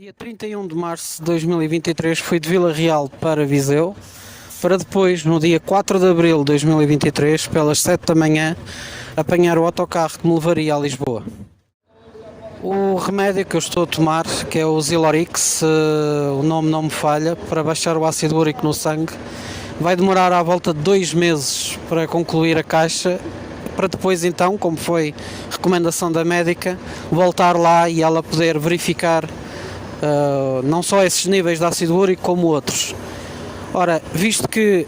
Dia 31 de março de 2023 fui de Vila Real para Viseu, para depois, no dia 4 de abril de 2023, pelas 7 da manhã, apanhar o autocarro que me levaria a Lisboa. O remédio que eu estou a tomar, que é o Zilorix, o nome não me falha, para baixar o ácido úrico no sangue, vai demorar à volta de 2 meses para concluir a caixa, para depois então, como foi recomendação da médica, voltar lá e ela poder verificar não só esses níveis de ácido úrico como outros. Ora, visto que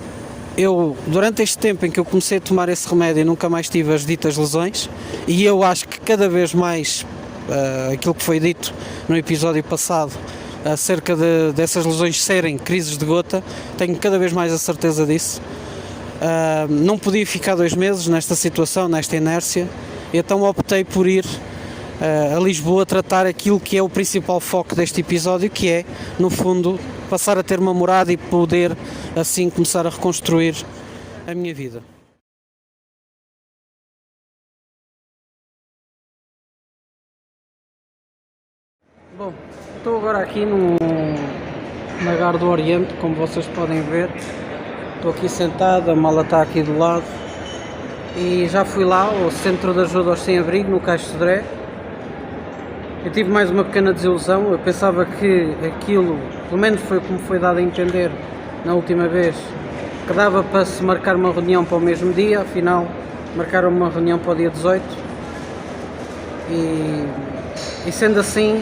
eu, durante este tempo em que eu comecei a tomar esse remédio, nunca mais tive as ditas lesões, e eu acho que cada vez mais aquilo que foi dito no episódio passado acerca dessas lesões serem crises de gota, tenho cada vez mais a certeza disso. Não podia ficar 2 meses nesta situação, nesta inércia, então optei por ir a Lisboa tratar aquilo que é o principal foco deste episódio, que é, no fundo, passar a ter uma morada e poder assim começar a reconstruir a minha vida. Bom, estou agora aqui na Gar do Oriente, como vocês podem ver. Estou aqui sentado, a mala está aqui do lado e já fui lá ao Centro de Ajuda aos Sem-Abrigo, no Caixo de Sodré. Eu tive mais uma pequena desilusão. Eu pensava que aquilo, pelo menos foi como foi dado a entender na última vez, que dava para se marcar uma reunião para o mesmo dia, afinal marcaram uma reunião para o dia 18 e sendo assim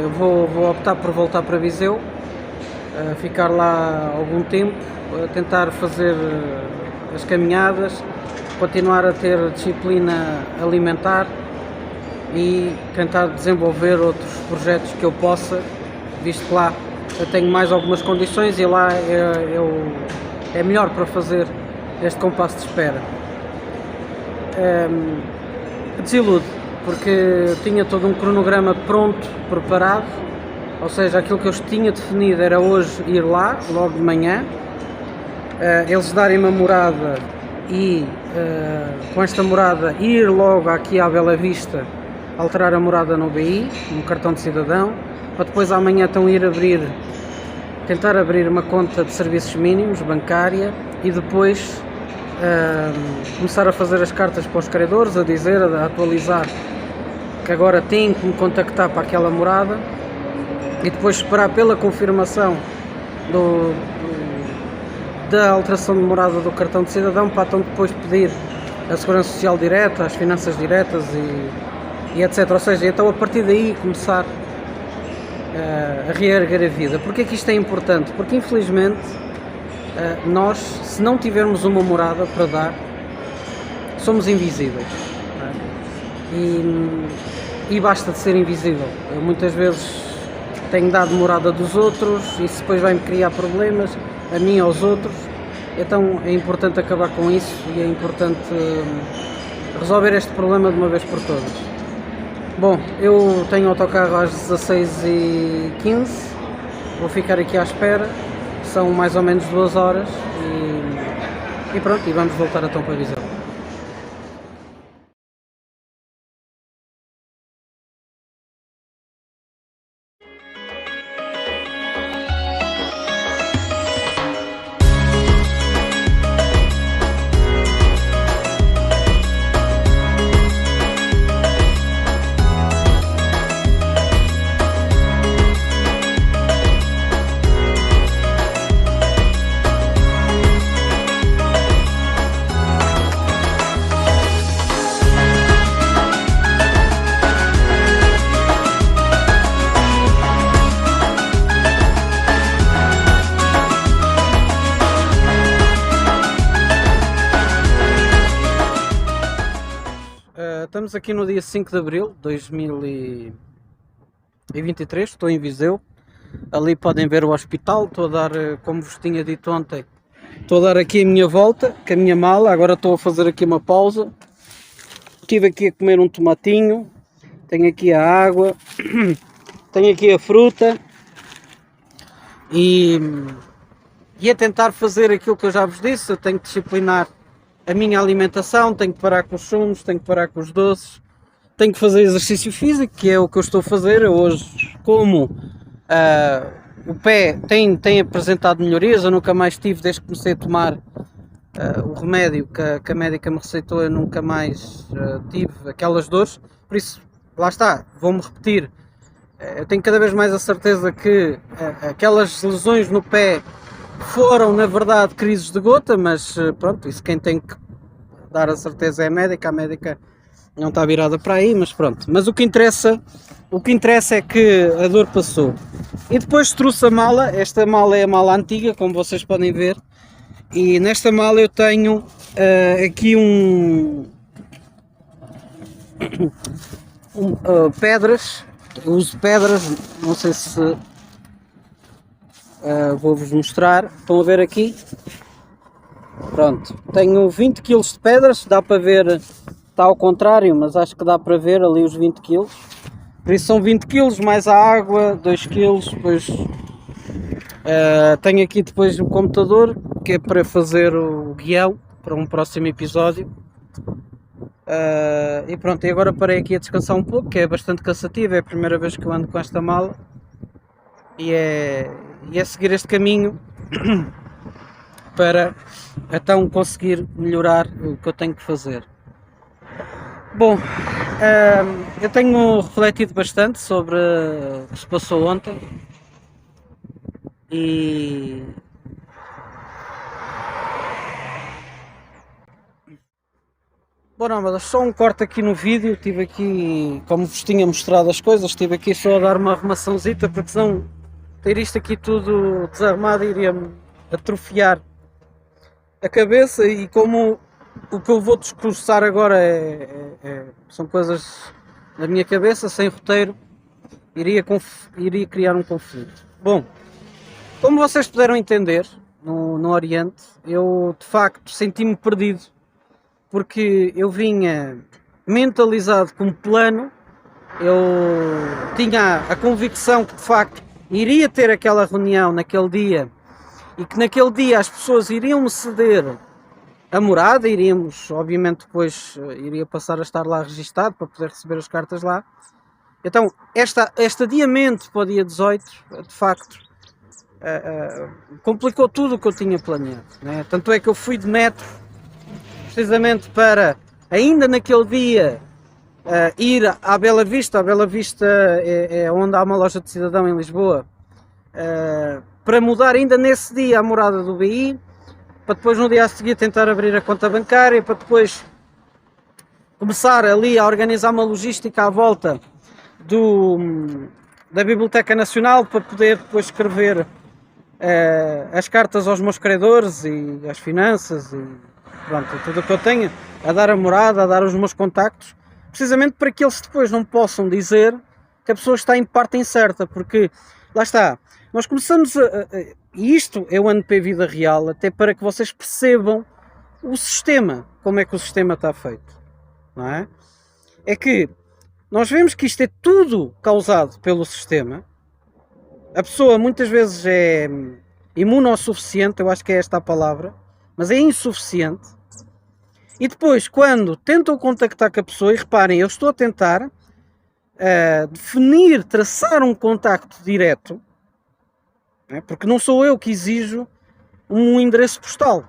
eu vou optar por voltar para Viseu, ficar lá algum tempo, tentar fazer as caminhadas, continuar a ter disciplina alimentar e tentar desenvolver outros projetos que eu possa, visto que lá eu tenho mais algumas condições e lá é melhor para fazer este compasso de espera. Desilude, porque eu tinha todo um cronograma pronto, preparado, ou seja, aquilo que eu tinha definido era hoje ir lá, logo de manhã, eles darem uma morada e com esta morada ir logo aqui à Bela Vista, alterar a morada no BI, no cartão de cidadão, para depois amanhã então tentar abrir uma conta de serviços mínimos, bancária, e depois começar a fazer as cartas para os credores, a atualizar que agora têm que me contactar para aquela morada, e depois esperar pela confirmação da alteração de morada do cartão de cidadão, para então depois pedir a Segurança Social direta, as finanças diretas e etc. Ou seja, então a partir daí começar a reerguer a vida. Porquê é que isto é importante? Porque infelizmente nós, se não tivermos uma morada para dar, somos invisíveis, não é? E basta de ser invisível. Eu muitas vezes tenho dado morada dos outros e isso depois vai-me criar problemas, a mim e aos outros. Então é importante acabar com isso e é importante resolver este problema de uma vez por todas. Bom, eu tenho autocarro às 16h15, vou ficar aqui à espera, são mais ou menos 2 horas e pronto, e vamos voltar então para Viseu. Estamos aqui no dia 5 de abril de 2023, estou em Viseu. Ali podem ver o hospital, estou a dar, como vos tinha dito ontem, estou a dar aqui a minha volta com a minha mala. Agora estou a fazer aqui uma pausa. Estive aqui a comer um tomatinho, tenho aqui a água, tenho aqui a fruta e a tentar fazer aquilo que eu já vos disse. Eu tenho que disciplinar a minha alimentação, tenho que parar com os sumos, tenho que parar com os doces, tenho que fazer exercício físico, que é o que eu estou a fazer. Eu hoje como O pé tem apresentado melhorias, eu nunca mais tive, desde que comecei a tomar o remédio que a médica me receitou, eu nunca mais tive aquelas dores, por isso, lá está, vou-me repetir, eu tenho cada vez mais a certeza que aquelas lesões no pé foram, na verdade, crises de gota, mas pronto, isso quem tem que dar a certeza é a médica não está virada para aí, mas pronto. Mas o que interessa é que a dor passou. E depois trouxe a mala, esta mala é a mala antiga, como vocês podem ver, e nesta mala eu tenho aqui pedras, eu uso pedras, não sei se vou-vos mostrar, estão a ver aqui, pronto, tenho 20 kg de pedras, dá para ver, está ao contrário, mas acho que dá para ver ali os 20 kg, por isso são 20 kg mais a água, 2 kg, depois tenho aqui depois o computador, que é para fazer o guião, para um próximo episódio. E pronto, e agora parei aqui a descansar um pouco, que é bastante cansativo, é a primeira vez que eu ando com esta mala. E é seguir este caminho para então conseguir melhorar o que eu tenho que fazer. Bom, eu tenho refletido bastante sobre o que se passou ontem e bom, não, mas só um corte aqui no vídeo, estive aqui, como vos tinha mostrado as coisas, estive aqui só a dar uma arrumaçãozita, porque senão ter isto aqui tudo desarmado iria-me atrofiar a cabeça, e como o que eu vou discursar agora são coisas na minha cabeça, sem roteiro, iria criar um conflito. Bom, como vocês puderam entender, no Oriente, eu de facto senti-me perdido, porque eu vinha mentalizado como plano, eu tinha a convicção que de facto iria ter aquela reunião naquele dia e que naquele dia as pessoas iriam me ceder a morada, iríamos, obviamente depois iria passar a estar lá registado para poder receber as cartas lá. Então este adiamento para o dia 18, de facto, complicou tudo o que eu tinha planeado, né? Tanto é que eu fui de metro, precisamente para, ainda naquele dia, ir à Bela Vista. A Bela Vista é onde há uma loja de cidadão em Lisboa, para mudar ainda nesse dia a morada do BI, para depois no dia a seguir tentar abrir a conta bancária, para depois começar ali a organizar uma logística à volta da Biblioteca Nacional, para poder depois escrever as cartas aos meus credores e às finanças e pronto, tudo o que eu tenho, a dar a morada, a dar os meus contactos, precisamente para que eles depois não possam dizer que a pessoa está em parte incerta, porque lá está, nós começamos e isto é o NP Vida Real, até para que vocês percebam o sistema, como é que o sistema está feito, não é? É que nós vemos que isto é tudo causado pelo sistema. A pessoa muitas vezes é imunossuficiente, eu acho que é esta a palavra, mas é insuficiente. E depois, quando tentam contactar com a pessoa, e reparem, eu estou a tentar definir, traçar um contacto direto, né, porque não sou eu que exijo um endereço postal.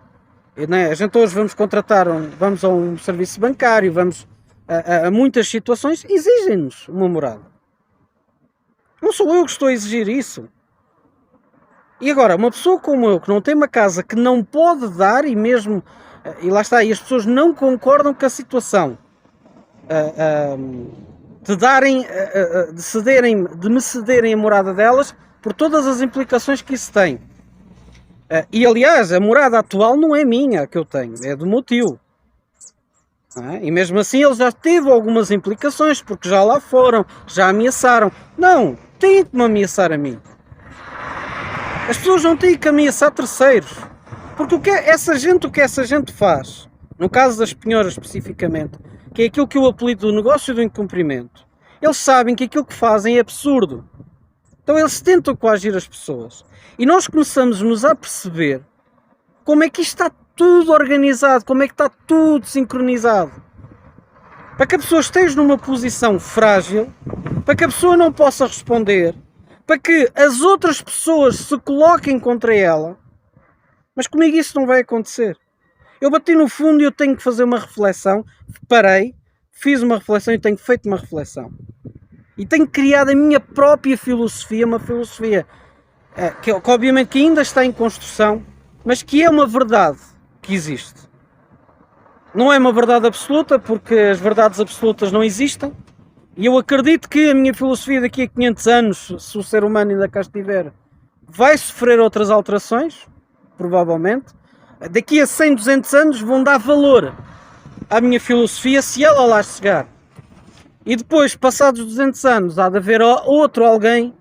Né, a gente hoje vamos a um serviço bancário, vamos a muitas situações, exigem-nos uma morada. Não sou eu que estou a exigir isso. E agora, uma pessoa como eu, que não tem uma casa, que não pode dar, e mesmo, e lá está, e as pessoas não concordam com a situação de me cederem a morada delas, por todas as implicações que isso tem. E aliás, a morada atual não é minha, que eu tenho, é do meu tio. E mesmo assim ele já teve algumas implicações, porque já lá foram, já ameaçaram. Não, tem que me ameaçar a mim. As pessoas não têm que ameaçar terceiros, porque o que essa gente faz, no caso das penhoras especificamente, que é aquilo que eu apelido do negócio do incumprimento, eles sabem que aquilo que fazem é absurdo. Então eles tentam coagir as pessoas. E nós começamos a perceber como é que isto está tudo organizado, como é que está tudo sincronizado. Para que a pessoa esteja numa posição frágil, para que a pessoa não possa responder, para que as outras pessoas se coloquem contra ela, mas comigo isso não vai acontecer. Eu bati no fundo e eu tenho que fazer uma reflexão, parei, fiz uma reflexão e tenho feito uma reflexão. E tenho criado a minha própria filosofia, uma filosofia que obviamente que ainda está em construção, mas que é uma verdade que existe. Não é uma verdade absoluta, porque as verdades absolutas não existem, e eu acredito que a minha filosofia daqui a 500 anos, se o ser humano ainda cá estiver, vai sofrer outras alterações, provavelmente. Daqui a 100, 200 anos vão dar valor à minha filosofia se ela lá chegar. E depois, passados 200 anos, há de haver outro alguém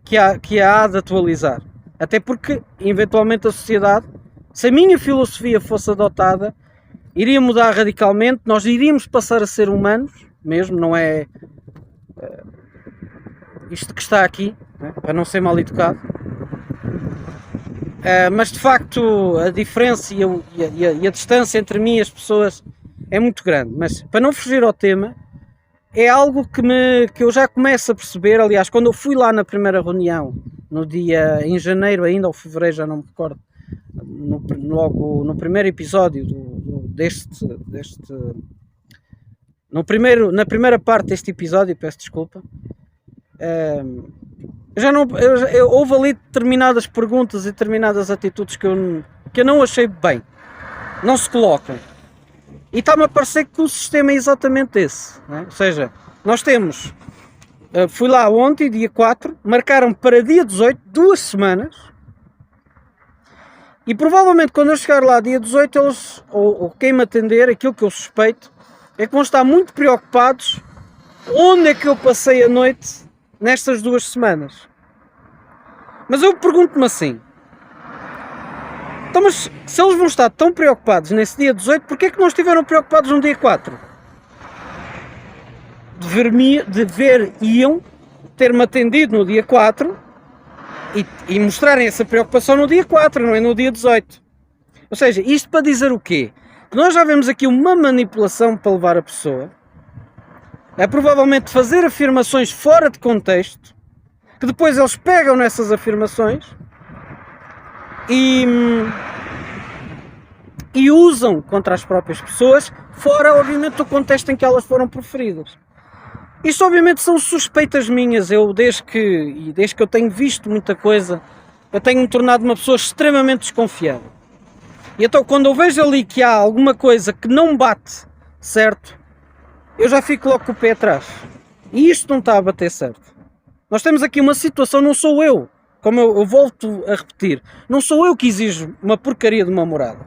que há de atualizar. Até porque, eventualmente, a sociedade, se a minha filosofia fosse adotada, iria mudar radicalmente, nós iríamos passar a ser humanos, mesmo, não é isto que está aqui, né, para não ser mal educado. Mas de facto a diferença e a distância entre mim e as pessoas é muito grande. Mas para não fugir ao tema, é algo que eu já começo a perceber. Aliás, quando eu fui lá na primeira reunião, em janeiro ainda, ou fevereiro, já não me recordo, logo no primeiro episódio na primeira parte deste episódio, peço desculpa, houve ali determinadas perguntas e determinadas atitudes que eu não achei bem, não se colocam. E está-me a parecer que o sistema é exatamente esse, né? Ou seja, nós temos, fui lá ontem, dia 4, marcaram para dia 18, 2 semanas, e provavelmente quando eu chegar lá dia 18, eles, ou quem me atender, aquilo que eu suspeito, é que vão estar muito preocupados onde é que eu passei a noite nestas 2 semanas. Mas eu pergunto-me assim, então, mas se eles vão estar tão preocupados nesse dia 18, porquê é que não estiveram preocupados no dia 4? Iam ter-me atendido no dia 4 e mostrarem essa preocupação no dia 4, não é no dia 18. Ou seja, isto para dizer o quê? Que nós já vemos aqui uma manipulação para levar a pessoa a provavelmente fazer afirmações fora de contexto, que depois eles pegam nessas afirmações e usam contra as próprias pessoas, fora obviamente do contexto em que elas foram proferidas. Isto obviamente são suspeitas minhas. Desde que eu tenho visto muita coisa, eu tenho-me tornado uma pessoa extremamente desconfiada. E então quando eu vejo ali que há alguma coisa que não bate certo, eu já fico logo com o pé atrás. E isto não está a bater certo. Nós temos aqui uma situação, não sou eu, como eu volto a repetir, não sou eu que exijo uma porcaria de uma morada.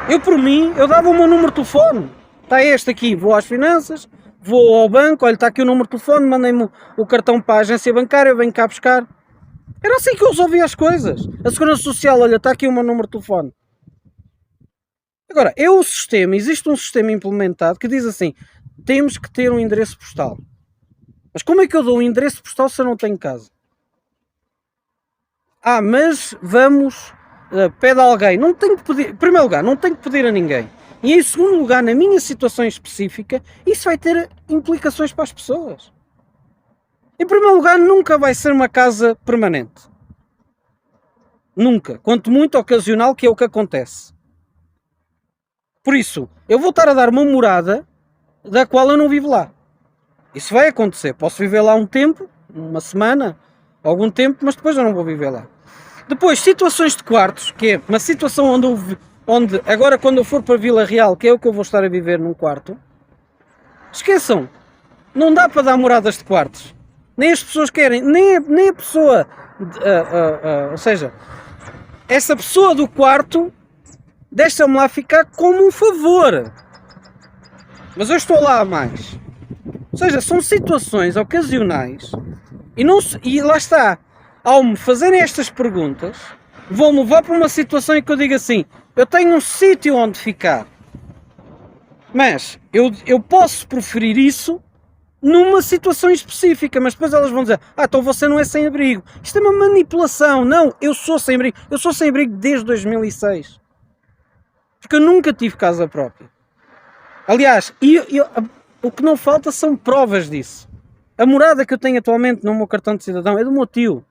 Eu, por mim, eu dava o meu número de telefone. Está este aqui, vou às finanças, vou ao banco, olha, está aqui o número de telefone, mandem-me o cartão para a agência bancária, eu venho cá buscar. Era assim que eu resolvia as coisas. A Segurança Social, olha, está aqui o meu número de telefone. Agora, existe um sistema implementado que diz assim, temos que ter um endereço postal. Mas como é que eu dou um endereço postal se eu não tenho casa? Mas vamos, pede a alguém. Não tenho que pedir, em primeiro lugar, não tenho que pedir a ninguém. E em segundo lugar, na minha situação específica, isso vai ter implicações para as pessoas. Em primeiro lugar, nunca vai ser uma casa permanente. Nunca. Quanto muito ocasional, que é o que acontece. Por isso, eu vou estar a dar uma morada da qual eu não vivo lá. Isso vai acontecer. Posso viver lá um tempo, uma semana, algum tempo, mas depois eu não vou viver lá. Depois, situações de quartos, que é uma situação onde agora quando eu for para Vila Real, que é o que eu vou estar a viver num quarto, esqueçam, não dá para dar moradas de quartos. Nem as pessoas querem, nem a pessoa, ou seja, essa pessoa do quarto, deixa-me lá ficar como um favor. Mas eu estou lá a mais. Ou seja, são situações ocasionais e lá está, ao me fazerem estas perguntas, vão-me levar para uma situação em que eu digo assim, eu tenho um sítio onde ficar, mas eu posso preferir isso numa situação específica, mas depois elas vão dizer, então você não é sem-abrigo. Isto é uma manipulação. Não, eu sou sem-abrigo. Eu sou sem-abrigo desde 2006. Porque eu nunca tive casa própria. Aliás, o que não falta são provas disso. A morada que eu tenho atualmente no meu cartão de cidadão é do meu tio.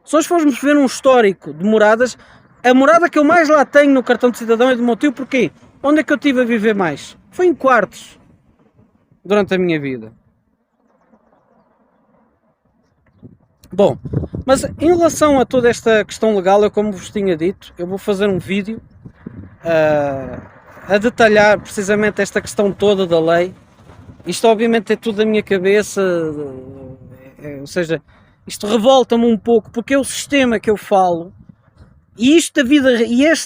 Se nós formos ver um histórico de moradas, a morada que eu mais lá tenho no cartão de cidadão é do meu tio. Porquê? Onde é que eu estive a viver mais? Foi em quartos durante a minha vida. Bom, mas em relação a toda esta questão legal, eu, como vos tinha dito, eu vou fazer um vídeo a detalhar precisamente esta questão toda da lei. Isto obviamente é tudo da minha cabeça, ou seja, isto revolta-me um pouco, porque é o sistema que eu falo, e isto da vida,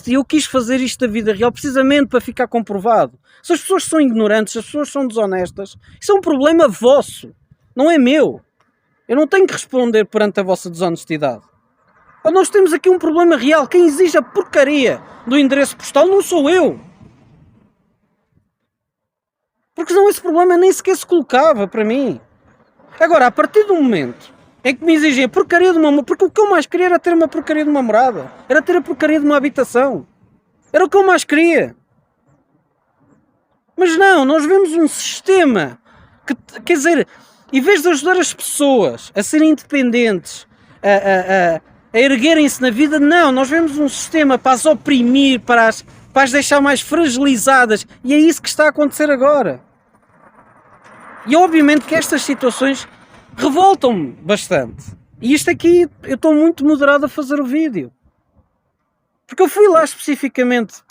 eu quis fazer isto da vida real precisamente para ficar comprovado. Se as pessoas são ignorantes, se as pessoas são desonestas, isso é um problema vosso, não é meu. Eu não tenho que responder perante a vossa desonestidade. Nós temos aqui um problema real. Quem exige a porcaria do endereço postal não sou eu. Porque senão esse problema nem sequer se colocava para mim. Agora, a partir do momento em que me exigem a porcaria de uma morada, porque o que eu mais queria era ter uma porcaria de uma morada, era ter a porcaria de uma habitação. Era o que eu mais queria. Mas não, nós vemos um sistema que, quer dizer, em vez de ajudar as pessoas a serem independentes, a erguerem-se na vida, não, nós vemos um sistema para as oprimir, para as deixar mais fragilizadas, e é isso que está a acontecer agora. E obviamente que estas situações revoltam-me bastante. E isto aqui, eu estou muito moderado a fazer o vídeo. Porque eu fui lá especificamente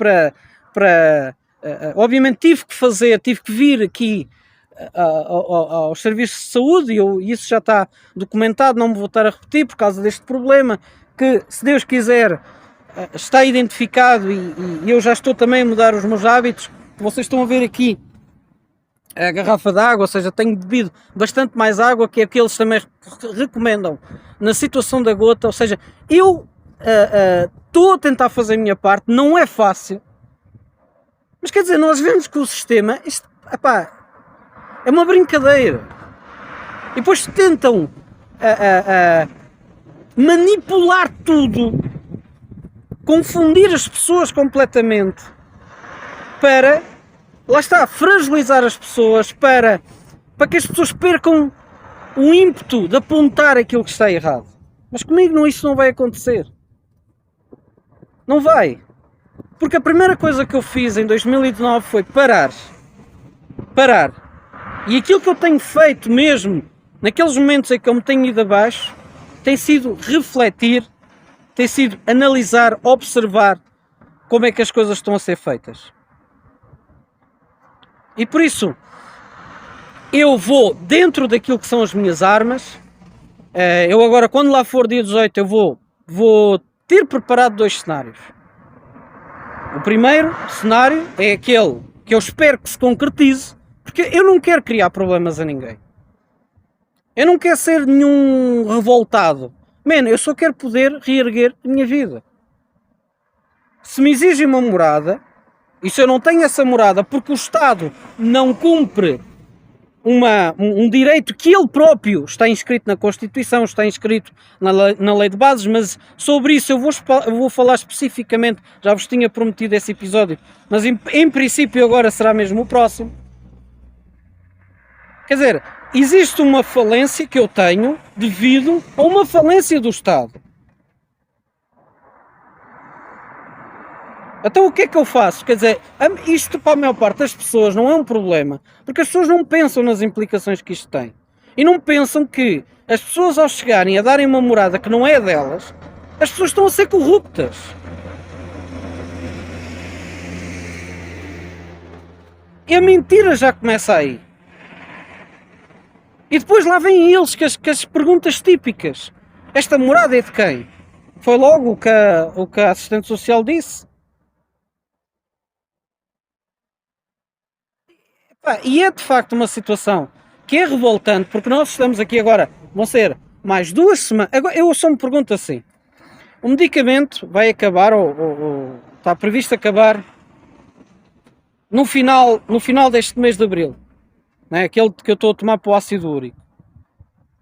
obviamente tive que vir aqui aos serviços de saúde, e isso já está documentado, não me vou estar a repetir por causa deste problema, que se Deus quiser está identificado, e eu já estou também a mudar os meus hábitos. Vocês estão a ver aqui a garrafa de água, ou seja, tenho bebido bastante mais água, que é o que eles também recomendam na situação da gota. Ou seja, eu estou a tentar fazer a minha parte, não é fácil, mas quer dizer, nós vemos que o sistema, isto, epá, é uma brincadeira, e depois tentam manipular tudo, confundir as pessoas completamente, para, lá está, fragilizar as pessoas, para que as pessoas percam o ímpeto de apontar aquilo que está errado. Mas comigo isso não vai acontecer. Não vai. Porque a primeira coisa que eu fiz em 2019 foi parar. E aquilo que eu tenho feito mesmo, naqueles momentos em que eu me tenho ido abaixo, tem sido refletir, tem sido analisar, observar como é que as coisas estão a ser feitas. E por isso, eu vou dentro daquilo que são as minhas armas. Eu agora, quando lá for dia 18, eu vou ter preparado 2 cenários. O primeiro cenário é aquele que eu espero que se concretize, porque eu não quero criar problemas a ninguém. Eu não quero ser nenhum revoltado. Eu só quero poder reerguer a minha vida. Se me exigem uma morada, e se eu não tenho essa morada porque o Estado não cumpre um direito que ele próprio está inscrito na Constituição, está inscrito na lei de bases, mas sobre isso eu vou falar especificamente, já vos tinha prometido esse episódio, mas em princípio agora será mesmo o próximo. Quer dizer, existe uma falência que eu tenho devido a uma falência do Estado. Então o que é que eu faço? Quer dizer, isto para a maior parte das pessoas não é um problema, porque as pessoas não pensam nas implicações que isto tem. E não pensam que as pessoas, ao chegarem a darem uma morada que não é delas, as pessoas estão a ser corruptas. E a mentira já começa aí. E depois lá vêm eles com as perguntas típicas. Esta morada é de quem? Foi logo o que a assistente social disse. E é de facto uma situação que é revoltante, porque nós estamos aqui agora, vão ser mais 2 semanas. Agora, eu só me pergunto assim: o medicamento vai acabar, ou está previsto acabar no final deste mês de abril, né? Aquele que eu estou a tomar para o ácido úrico.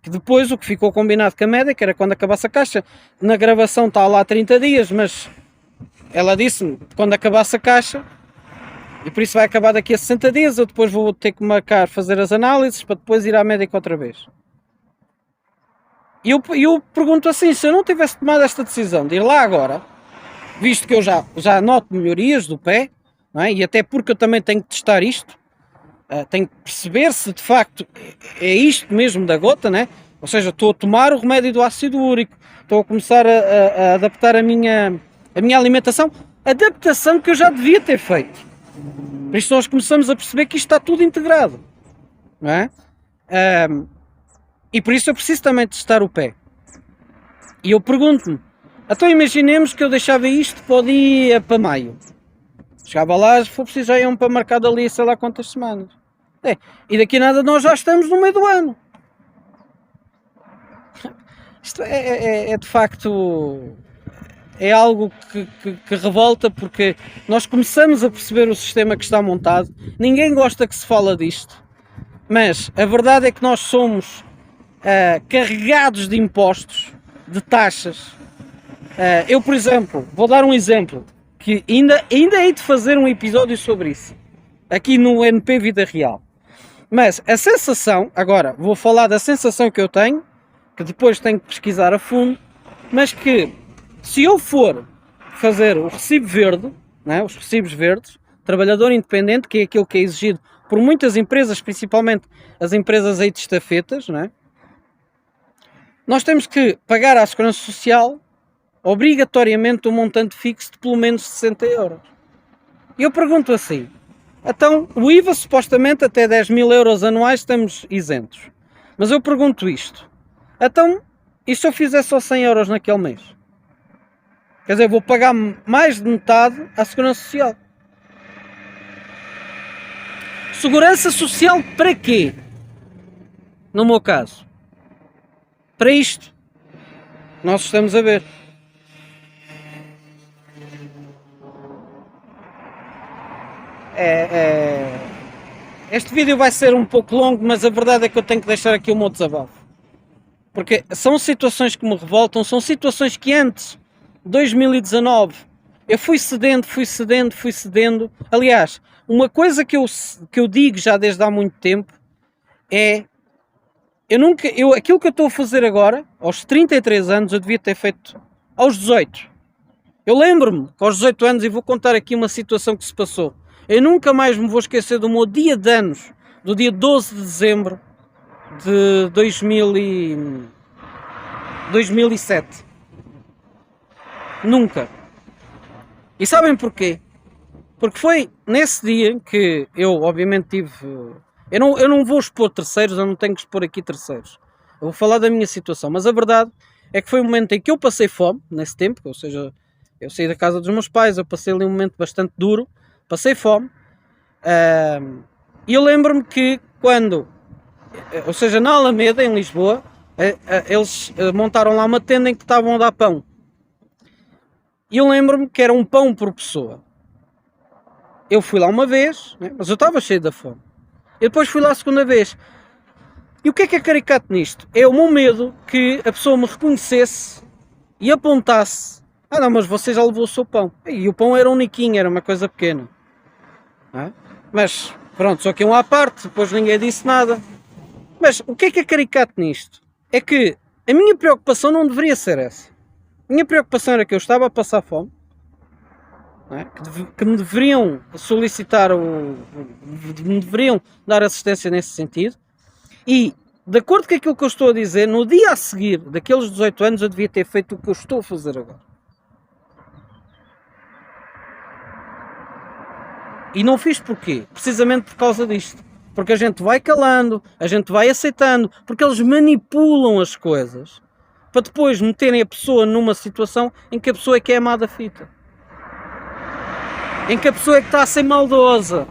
Que depois o que ficou combinado com a médica era quando acabasse a caixa. Na gravação está lá 30 dias, mas ela disse-me que quando acabasse a caixa E por isso vai acabar daqui a 60 dias, eu depois vou ter que marcar, fazer as análises, para depois ir à médica outra vez. E eu pergunto assim, se eu não tivesse tomado esta decisão de ir lá agora, visto que eu já noto melhorias do pé, não é? E até porque eu também tenho que testar isto, tenho que perceber se de facto é isto mesmo da gota, né? Ou seja, estou a tomar o remédio do ácido úrico, estou a começar a adaptar a minha alimentação, adaptação que eu já devia ter feito. Por isso nós começamos a perceber que isto está tudo integrado, não é? E por isso eu preciso também testar o pé. E eu pergunto-me, então imaginemos que eu deixava isto para o dia para maio. Chegava lá, se for preciso, já iam para marcar ali sei lá quantas semanas. E daqui a nada nós já estamos no meio do ano. Isto é de facto... É algo que revolta, porque nós começamos a perceber o sistema que está montado. Ninguém gosta que se fala disto. Mas a verdade é que nós somos carregados de impostos, de taxas. Eu, por exemplo, vou dar um exemplo, que ainda hei de fazer um episódio sobre isso, aqui no NP Vida Real. Mas a sensação, agora vou falar da sensação que eu tenho, que depois tenho que pesquisar a fundo, mas que se eu for fazer o recibo verde, né, os recibos verdes, trabalhador independente, que é aquilo que é exigido por muitas empresas, principalmente as empresas aí de estafetas, né, nós temos que pagar à Segurança Social obrigatoriamente um montante fixo de pelo menos 60 euros. E eu pergunto assim, então o IVA supostamente até 10 mil euros anuais estamos isentos. Mas eu pergunto isto, então e se eu fizer só 100 euros naquele mês? Quer dizer, vou pagar mais de metade à Segurança Social. Segurança Social para quê? No meu caso, para isto nós estamos a ver. Este vídeo vai ser um pouco longo, mas a verdade é que eu tenho que deixar aqui o meu desabafo. Porque são situações que me revoltam, são situações que antes, 2019, eu fui cedendo. Aliás, uma coisa que eu digo já desde há muito tempo é... aquilo que eu estou a fazer agora, aos 33 anos, eu devia ter feito aos 18. Eu lembro-me que aos 18 anos, e vou contar aqui uma situação que se passou. Eu nunca mais me vou esquecer do meu dia de anos, do dia 12 de dezembro de 2007. Nunca. E sabem porquê? Porque foi nesse dia que eu, obviamente, tive... Eu não vou expor terceiros, eu não tenho que expor aqui terceiros. Eu vou falar da minha situação, mas a verdade é que foi um momento em que eu passei fome, nesse tempo, ou seja, eu saí da casa dos meus pais, eu passei ali um momento bastante duro, passei fome, e eu lembro-me que quando, ou seja, na Alameda, em Lisboa, eles montaram lá uma tenda em que estavam a dar pão. E eu lembro-me que era um pão por pessoa. Eu fui lá uma vez, né, mas eu estava cheio da fome. E depois fui lá a segunda vez. E o que é caricato nisto? É o meu medo que a pessoa me reconhecesse e apontasse: ah não, mas você já levou o seu pão. E o pão era um niquinho, era uma coisa pequena. É? Mas pronto, só que um à parte, depois ninguém disse nada. Mas o que é caricato nisto? É que a minha preocupação não deveria ser essa. A minha preocupação era que eu estava a passar fome, não é? Que me deveriam solicitar, me deveriam dar assistência nesse sentido. E, de acordo com aquilo que eu estou a dizer, no dia a seguir daqueles 18 anos eu devia ter feito o que eu estou a fazer agora. E não fiz porquê? Precisamente por causa disto. Porque a gente vai calando, a gente vai aceitando, porque eles manipulam as coisas para depois meterem a pessoa numa situação em que a pessoa é que é amada a fita. Em que a pessoa é que está a ser maldosa.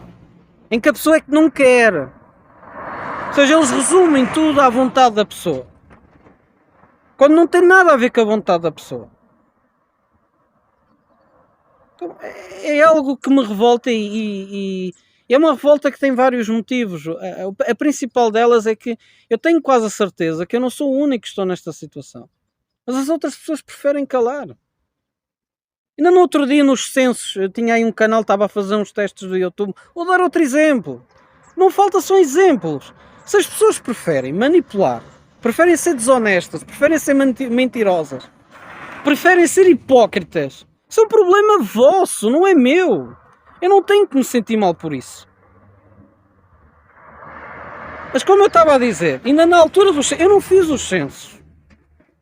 Em que a pessoa é que não quer. Ou seja, eles resumem tudo à vontade da pessoa. Quando não tem nada a ver com a vontade da pessoa. Então, é algo que me revolta e é uma revolta que tem vários motivos. A principal delas é que eu tenho quase a certeza que eu não sou o único que estou nesta situação. Mas as outras pessoas preferem calar. Ainda no outro dia nos censos, eu tinha aí um canal, estava a fazer uns testes do YouTube. Vou dar outro exemplo. Não falta só exemplos. Se as pessoas preferem manipular, preferem ser desonestas, preferem ser mentirosas, preferem ser hipócritas, isso é um problema vosso, não é meu. Eu não tenho que me sentir mal por isso. Mas como eu estava a dizer, ainda na altura do censo, eu não fiz os censos.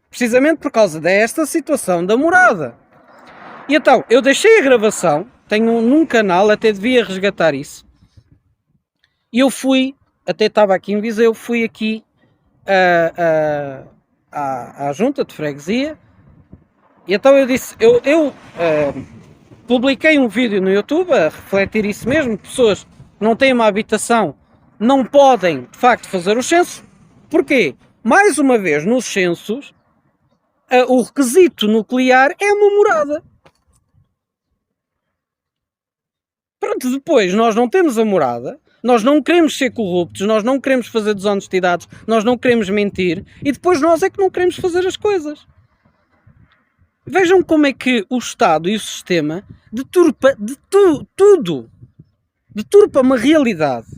Precisamente por causa desta situação da morada. E então, eu deixei a gravação, tenho num canal, até devia resgatar isso. E eu fui, até estava aqui em Viseu, fui aqui à junta de freguesia. E então eu disse, eu publiquei um vídeo no YouTube a refletir isso mesmo. Pessoas que não têm uma habitação não podem, de facto, fazer os censos. Porquê? Mais uma vez, nos censos, o requisito nuclear é uma morada. Pronto, depois nós não temos a morada, nós não queremos ser corruptos, nós não queremos fazer desonestidades, nós não queremos mentir e depois nós é que não queremos fazer as coisas. Vejam como é que o Estado e o sistema deturpa de tudo. Deturpa uma realidade,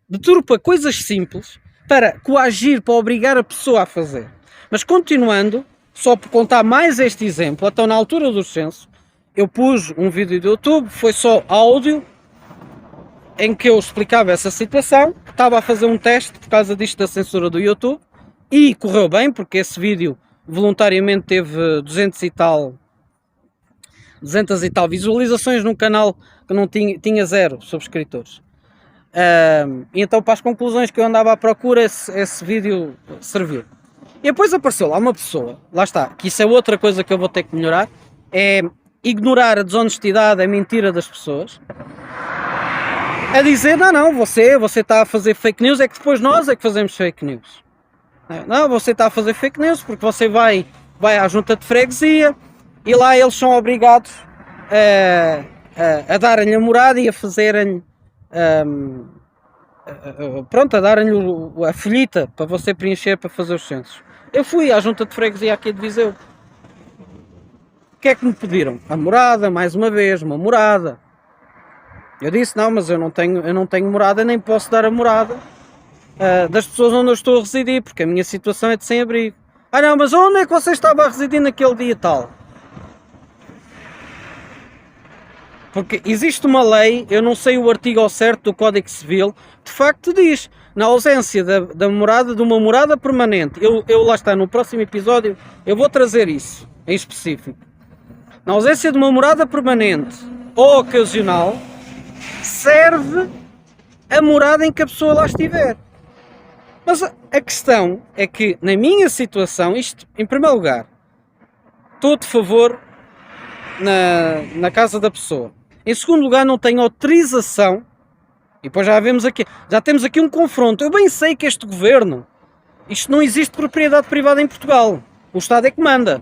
deturpa coisas simples para coagir, para obrigar a pessoa a fazer. Mas continuando, só por contar mais este exemplo, então na altura do censo, eu pus um vídeo do YouTube, foi só áudio, em que eu explicava essa situação, estava a fazer um teste por causa disto da censura do YouTube, e correu bem, porque esse vídeo voluntariamente teve 200 e tal visualizações num canal que não tinha 0 subscritores. E então, para as conclusões que eu andava à procura, esse vídeo serviu. E depois apareceu lá uma pessoa, lá está, que isso é outra coisa que eu vou ter que melhorar, é ignorar a desonestidade, a mentira das pessoas, a dizer, não, você está a fazer fake news, é que depois nós é que fazemos fake news. Não, você está a fazer fake news porque você vai à junta de freguesia e lá eles são obrigados a darem-lhe a morada e a fazerem pronto, a darem-lhe a folhita para você preencher para fazer os censos. Eu fui à junta de freguesia aqui de Viseu. O que é que me pediram? A morada, mais uma vez, uma morada. Eu disse, não, mas eu não tenho morada, nem posso dar a morada das pessoas onde eu estou a residir, porque a minha situação é de sem-abrigo. Não, mas onde é que você estava a residir naquele dia tal? Porque existe uma lei, eu não sei o artigo ao certo do Código Civil, de facto diz, na ausência da morada, de uma morada permanente, eu lá está, no próximo episódio, eu vou trazer isso, em específico. Na ausência de uma morada permanente ou ocasional, serve a morada em que a pessoa lá estiver. Mas a questão é que, na minha situação, isto, em primeiro lugar, estou de favor na casa da pessoa. Em segundo lugar, não tenho autorização, e depois já temos aqui um confronto. Eu bem sei que este governo, isto não existe propriedade privada em Portugal. O Estado é que manda,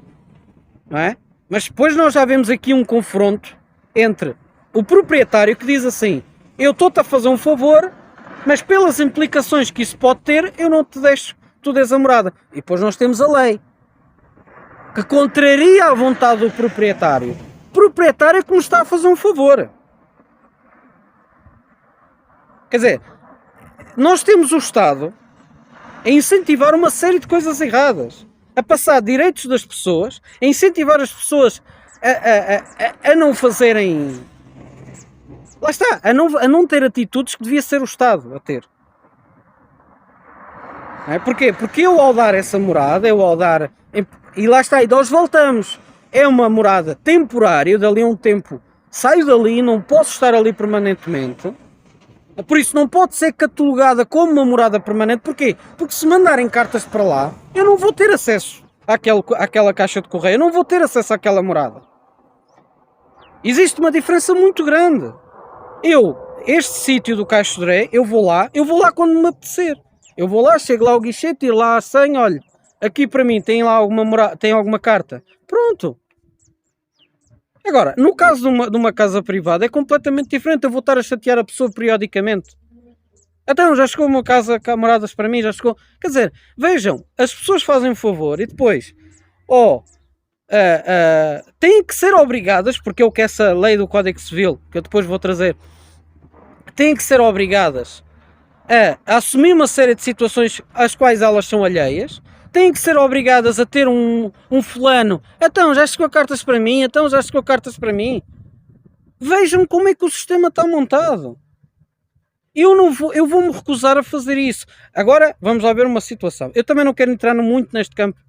não é? Mas depois nós já vemos aqui um confronto entre o proprietário que diz assim, eu estou-te a fazer um favor, mas pelas implicações que isso pode ter, eu não te deixo, tu des a morada. E depois nós temos a lei, que contraria a vontade do proprietário. O proprietário é que nos está a fazer um favor. Quer dizer, nós temos o Estado a incentivar uma série de coisas erradas, a passar direitos das pessoas, a incentivar as pessoas a não fazerem... Lá está, a não ter atitudes que devia ser o Estado a ter. Porquê? Porque eu ao dar essa morada, e lá está, e nós voltamos. É uma morada temporária, dali a um tempo saio dali, não posso estar ali permanentemente. Por isso não pode ser catalogada como uma morada permanente. Porquê? Porque se mandarem cartas para lá, eu não vou ter acesso àquela caixa de correio, eu não vou ter acesso àquela morada. Existe uma diferença muito grande. Este sítio do Caixo de Dré, eu vou lá quando me apetecer. Eu vou lá, chego lá ao guichê, tiro lá a senha, olha, aqui para mim tem lá alguma carta. Pronto. Agora, no caso de uma casa privada é completamente diferente. Eu vou estar a chatear a pessoa periodicamente. Então, já chegou uma casa com moradas para mim, já chegou... Quer dizer, vejam, as pessoas fazem um favor e depois, têm que ser obrigadas, porque é o que essa lei do Código Civil, que eu depois vou trazer, têm que ser obrigadas a assumir uma série de situações às quais elas são alheias, têm que ser obrigadas a ter um fulano, então já chegou cartas para mim, então já chegou cartas para mim. Vejam como é que o sistema está montado. Eu vou-me recusar a fazer isso. Agora, vamos lá ver uma situação. Eu também não quero entrar muito neste campo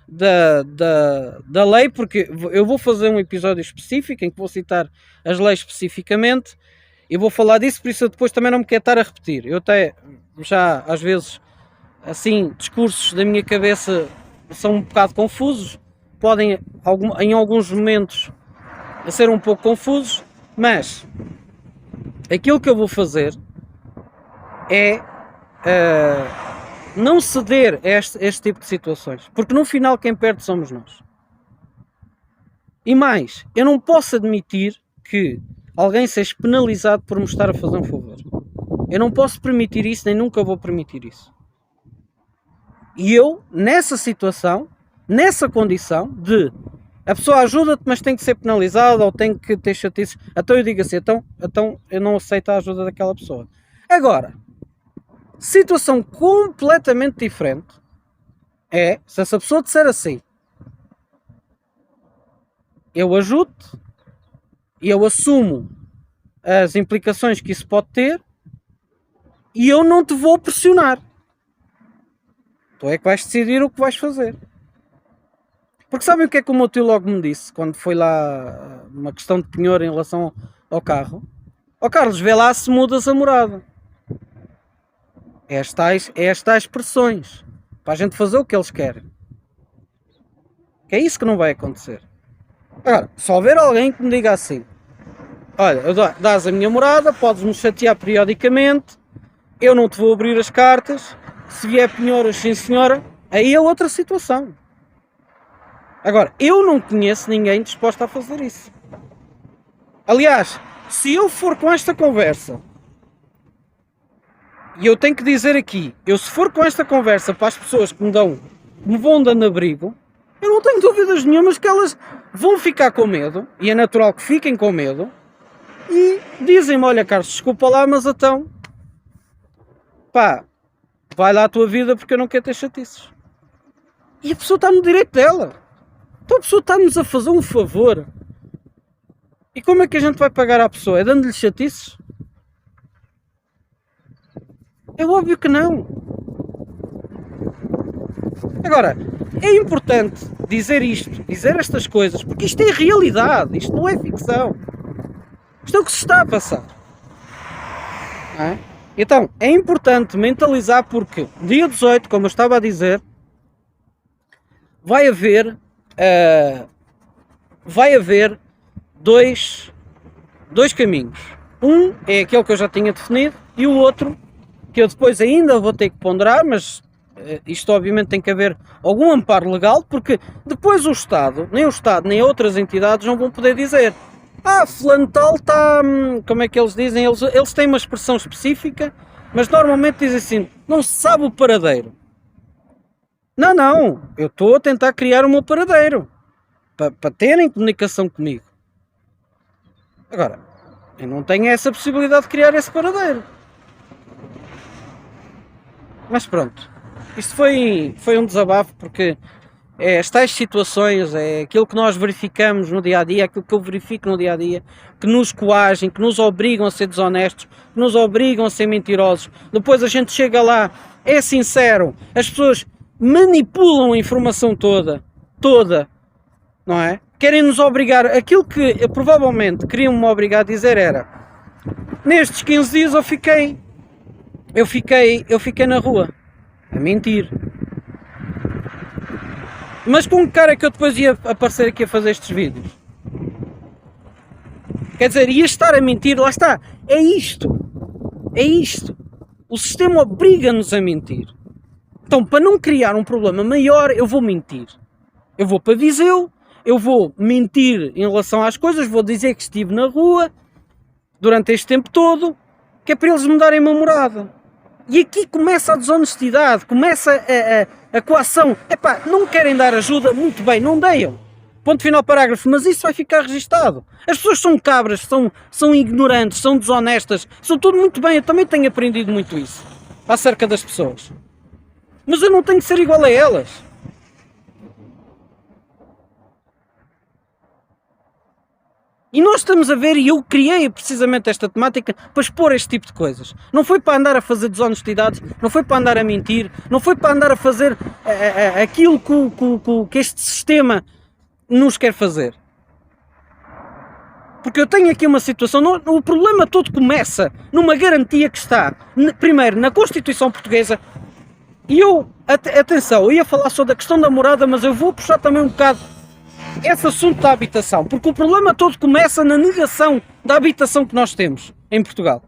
da lei, porque eu vou fazer um episódio específico em que vou citar as leis especificamente e vou falar disso, por isso eu depois também não me quero estar a repetir. Eu até já, às vezes, assim, discursos da minha cabeça são um bocado confusos, podem em alguns momentos ser um pouco confusos, mas aquilo que eu vou fazer é não ceder a este tipo de situações, porque no final quem perde somos nós. E mais, eu não posso admitir que alguém seja penalizado por me estar a fazer um favor. Eu não posso permitir isso, nem nunca vou permitir isso. E eu, nessa situação, nessa condição de a pessoa ajuda-te, mas tem que ser penalizada ou tem que ter chatices, então eu digo assim, então eu não aceito a ajuda daquela pessoa. Agora, situação completamente diferente é se essa pessoa disser assim: eu ajudo-te e eu assumo as implicações que isso pode ter e eu não te vou pressionar. Tu é que vais decidir o que vais fazer. Porque sabem o que é que o meu tio logo me disse quando foi lá uma questão de penhor em relação ao carro? Ó Carlos, vê lá se mudas a morada. É as tais pressões para a gente fazer o que eles querem. Que é isso que não vai acontecer. Agora, se houver alguém que me diga assim: olha, dás a minha morada, podes-me chatear periodicamente, eu não te vou abrir as cartas, se vier penhoras, sim senhora, aí é outra situação. Agora, eu não conheço ninguém disposto a fazer isso. Aliás, se eu for com esta conversa, e eu tenho que dizer aqui, se for com esta conversa para as pessoas que me vão dando abrigo, eu não tenho dúvidas nenhumas que elas vão ficar com medo, e é natural que fiquem com medo, e dizem-me: olha Carlos, desculpa lá, mas então, pá, vai lá a tua vida porque eu não quero ter chatices. E a pessoa está no direito dela. Então a pessoa está-nos a fazer um favor. E como é que a gente vai pagar à pessoa? É dando-lhe chatices? É óbvio que não. Agora, é importante dizer isto, dizer estas coisas, porque isto é realidade, isto não é ficção. Isto é o que se está a passar. Então, é importante mentalizar, porque dia 18, como eu estava a dizer, vai haver dois caminhos. Um é aquele que eu já tinha definido e o outro que eu depois ainda vou ter que ponderar, mas isto obviamente tem que haver algum amparo legal, porque depois o Estado nem outras entidades não vão poder dizer: fulano tal está, como é que eles dizem, eles têm uma expressão específica, mas normalmente dizem assim: não se sabe o paradeiro. Não, eu estou a tentar criar o meu paradeiro para terem comunicação comigo. Agora, eu não tenho essa possibilidade de criar esse paradeiro. Mas pronto, isto foi um desabafo, porque é as tais situações, é aquilo que nós verificamos no dia a dia, aquilo que eu verifico no dia a dia, que nos coagem, que nos obrigam a ser desonestos, que nos obrigam a ser mentirosos. Depois a gente chega lá, é sincero, as pessoas manipulam a informação toda, não é? Querem nos obrigar, aquilo que provavelmente queriam-me obrigar a dizer era: nestes 15 dias eu fiquei na rua, a mentir. Mas com que cara é que eu depois ia aparecer aqui a fazer estes vídeos? Quer dizer, ia estar a mentir, lá está, é isto, o sistema obriga-nos a mentir. Então, para não criar um problema maior, eu vou mentir. Eu vou para Viseu, eu vou mentir em relação às coisas, vou dizer que estive na rua durante este tempo todo, que é para eles me darem uma morada. E aqui começa a desonestidade, começa a coação. Epá, não querem dar ajuda, muito bem, não deiam. Ponto final, parágrafo. Mas isso vai ficar registado. As pessoas são cabras, são ignorantes, são desonestas, são tudo muito bem. Eu também tenho aprendido muito isso acerca das pessoas. Mas eu não tenho que ser igual a elas. E nós estamos a ver, e eu criei precisamente esta temática para expor este tipo de coisas. Não foi para andar a fazer desonestidades, não foi para andar a mentir, não foi para andar a fazer aquilo que este sistema nos quer fazer. Porque eu tenho aqui uma situação, o problema todo começa numa garantia que está, primeiro, na Constituição Portuguesa, e atenção, eu ia falar só da questão da morada, mas eu vou puxar também um bocado esse assunto da habitação, porque o problema todo começa na negação da habitação que nós temos em Portugal.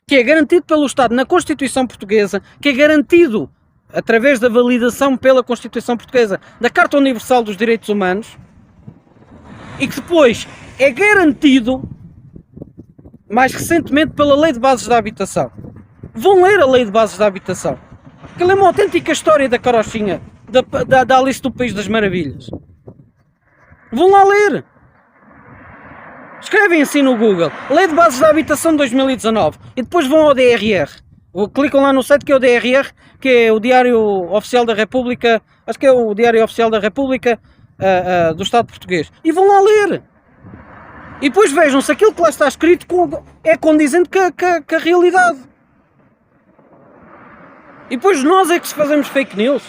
Que é garantido pelo Estado na Constituição Portuguesa, que é garantido através da validação pela Constituição Portuguesa da Carta Universal dos Direitos Humanos, e que depois é garantido mais recentemente pela Lei de Bases da Habitação. Vão ler a Lei de Bases da Habitação, que é uma autêntica história da carochinha da Alice do País das Maravilhas. Vão lá ler. Escrevem assim no Google, Lei de Bases da Habitação de 2019, e depois vão ao DRR. Clicam lá no site que é o DRR, que é o Diário Oficial da República, acho que é o Diário Oficial da República do Estado Português. E vão lá ler. E depois vejam se aquilo que lá está escrito é condizente com a realidade. E depois nós é que se fazemos fake news.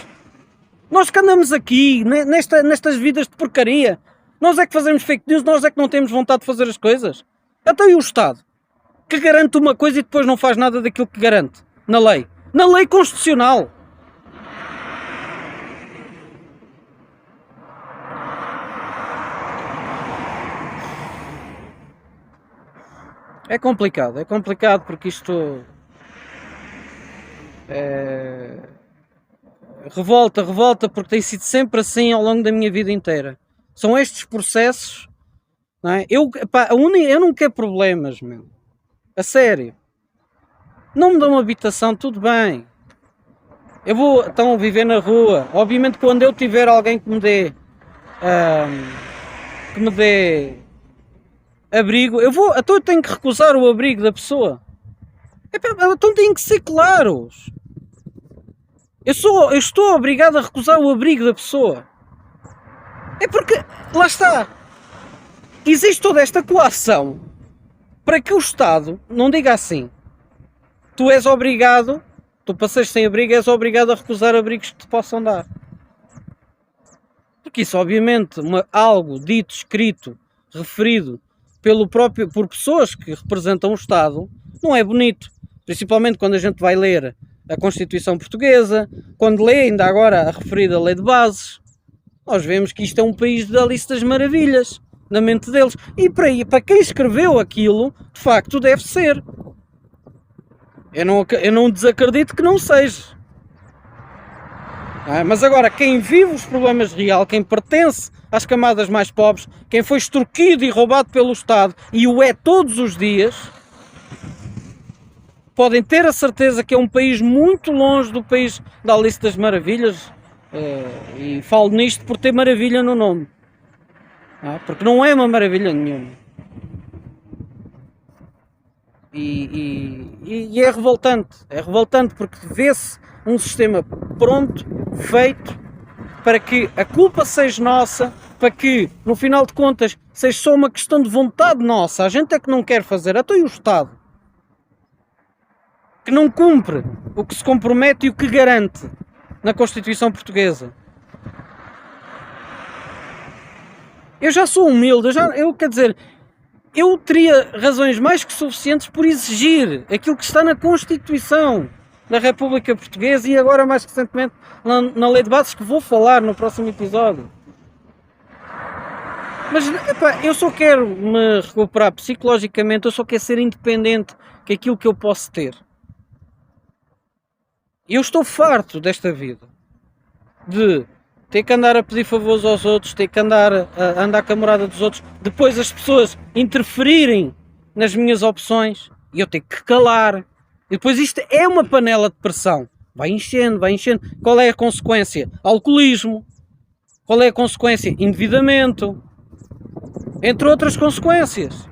Nós que andamos aqui, nestas vidas de porcaria, nós é que fazemos fake news, nós é que não temos vontade de fazer as coisas. Até e o Estado, que garante uma coisa e depois não faz nada daquilo que garante, na lei. Na lei constitucional. É complicado porque isto revolta porque tem sido sempre assim ao longo da minha vida inteira. São estes processos, não é? Eu não quero problemas, meu. A sério. Não me dão uma habitação, tudo bem. Eu vou então viver na rua. Obviamente quando eu tiver alguém que me dê abrigo, então eu tenho que recusar o abrigo da pessoa. Então tem que ser claros. Eu estou obrigado a recusar o abrigo da pessoa. É porque, lá está, existe toda esta coação para que o Estado não diga assim: tu és obrigado, tu passas sem abrigo, és obrigado a recusar abrigos que te possam dar. Porque isso, obviamente, algo dito, escrito, referido por pessoas que representam o Estado, não é bonito. Principalmente quando a gente vai ler a Constituição Portuguesa, quando lê ainda agora a referida Lei de Bases, nós vemos que isto é um país da Alice das Maravilhas, na mente deles. E para quem escreveu aquilo, de facto deve ser. Eu não desacredito que não seja. Mas agora, quem vive os problemas real, quem pertence às camadas mais pobres, quem foi extorquido e roubado pelo Estado, e o é todos os dias, podem ter a certeza que é um país muito longe do país da Alice das Maravilhas, e falo nisto por ter maravilha no nome, porque não é uma maravilha nenhuma. E é revoltante porque vê-se um sistema pronto, feito, para que a culpa seja nossa, para que, no final de contas, seja só uma questão de vontade nossa. A gente é que não quer fazer, até o Estado, que não cumpre o que se compromete e o que garante na Constituição Portuguesa. Eu já sou humilde, eu teria razões mais que suficientes por exigir aquilo que está na Constituição da República Portuguesa e agora mais recentemente na Lei de Bases, que vou falar no próximo episódio. Mas eu só quero me recuperar psicologicamente, eu só quero ser independente que aquilo que eu posso ter. Eu estou farto desta vida, de ter que andar a pedir favores aos outros, ter que andar a andar com a morada dos outros, depois as pessoas interferirem nas minhas opções e eu ter que calar. E depois isto é uma panela de pressão. Vai enchendo. Qual é a consequência? Alcoolismo. Qual é a consequência? Endividamento, entre outras consequências.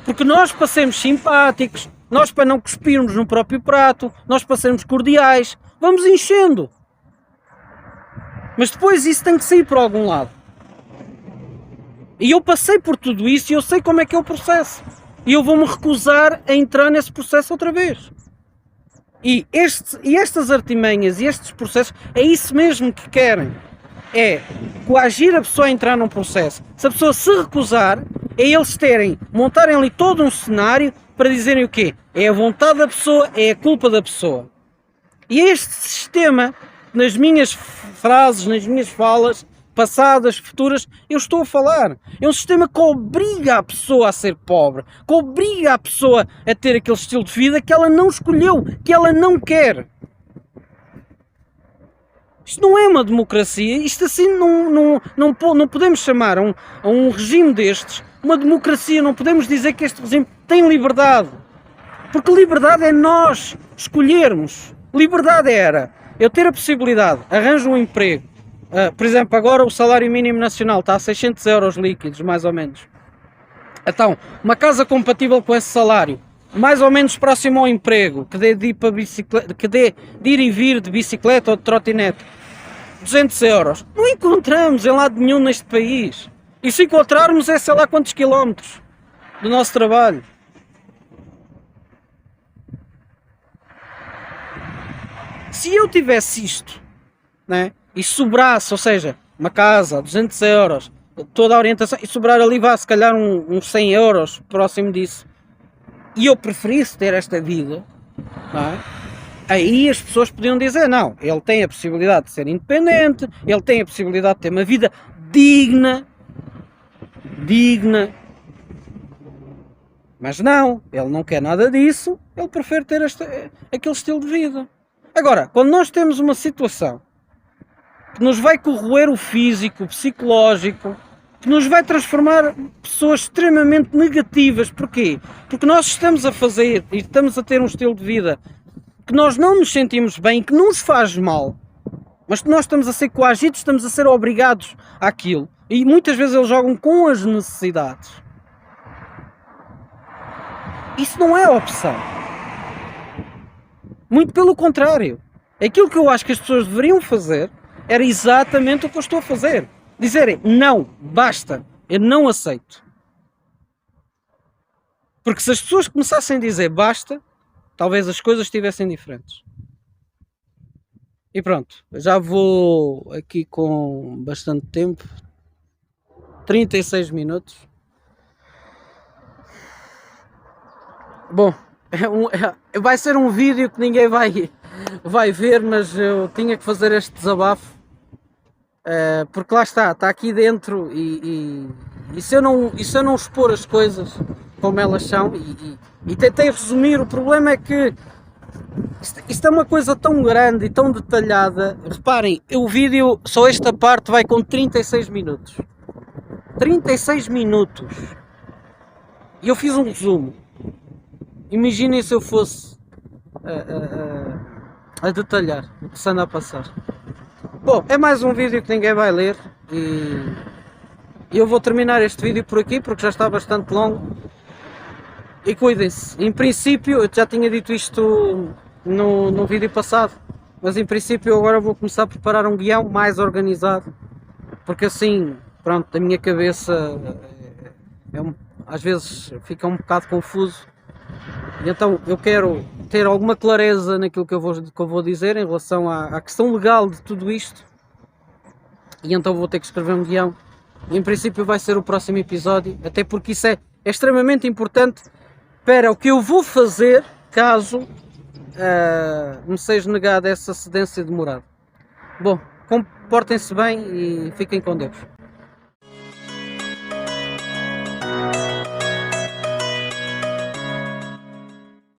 Porque nós, para sermos simpáticos, nós, para não cuspirmos no próprio prato, nós, para sermos cordiais, vamos enchendo. Mas depois isso tem que sair para algum lado. E eu passei por tudo isso e eu sei como é que é o processo. E eu vou-me recusar a entrar nesse processo outra vez. E estas artimanhas e estes processos, é isso mesmo que querem. É coagir a pessoa a entrar num processo. Se a pessoa se recusar, é eles montarem ali todo um cenário para dizerem o quê? É a vontade da pessoa, é a culpa da pessoa. E este sistema, nas minhas frases, nas minhas falas, passadas, futuras, eu estou a falar. É um sistema que obriga a pessoa a ser pobre, que obriga a pessoa a ter aquele estilo de vida que ela não escolheu, que ela não quer. Isto não é uma democracia, isto assim não podemos chamar a um regime destes uma democracia, não podemos dizer que este regime tem liberdade. Porque liberdade é nós escolhermos. Liberdade era eu ter a possibilidade, arranjo um emprego, por exemplo, agora o salário mínimo nacional está a 600 euros líquidos, mais ou menos. Então, uma casa compatível com esse salário, mais ou menos próximo ao emprego, que dê de ir, de ir e vir de bicicleta ou de trotinete, 200 euros. Não encontramos em lado nenhum neste país. E se encontrarmos é sei lá quantos quilómetros do nosso trabalho. Se eu tivesse isto, né, e sobrasse, ou seja, uma casa, 200 euros, toda a orientação, e sobrar ali, se calhar uns 100 euros próximo disso, e eu preferisse ter esta vida, não é? Aí as pessoas podiam dizer, não, ele tem a possibilidade de ser independente, ele tem a possibilidade de ter uma vida digna, mas não, ele não quer nada disso, ele prefere ter aquele estilo de vida. Agora, quando nós temos uma situação que nos vai corroer o físico, o psicológico, que nos vai transformar pessoas extremamente negativas. Porquê? Porque nós estamos a fazer e estamos a ter um estilo de vida que nós não nos sentimos bem, que nos faz mal, mas que nós estamos a ser coagidos, estamos a ser obrigados àquilo. E muitas vezes eles jogam com as necessidades. Isso não é opção. Muito pelo contrário. Aquilo que eu acho que as pessoas deveriam fazer era exatamente o que eu estou a fazer. Dizerem, não, basta, eu não aceito. Porque se as pessoas começassem a dizer basta, talvez as coisas estivessem diferentes. E pronto, já vou aqui com bastante tempo, 36 minutos. Bom, vai ser um vídeo que ninguém vai ver, mas eu tinha que fazer este desabafo. Porque lá está aqui dentro e se eu não expor as coisas como elas são e tentei resumir, o problema é que isto é uma coisa tão grande e tão detalhada. Reparem, o vídeo, só esta parte vai com 36 minutos. 36 minutos. E eu fiz um resumo. Imaginem se eu fosse a detalhar o que se anda a passar. Bom, é mais um vídeo que ninguém vai ler e eu vou terminar este vídeo por aqui porque já está bastante longo. E cuidem-se, em princípio, eu já tinha dito isto no vídeo passado, mas em princípio agora vou começar a preparar um guião mais organizado, porque assim, pronto, da minha cabeça às vezes fica um bocado confuso, e então eu quero ter alguma clareza naquilo que eu vou dizer em relação à questão legal de tudo isto, e então vou ter que escrever um guião. Em princípio vai ser o próximo episódio, até porque isso é extremamente importante para o que eu vou fazer caso me seja negada essa cedência de morada. Bom, comportem-se bem e fiquem com Deus.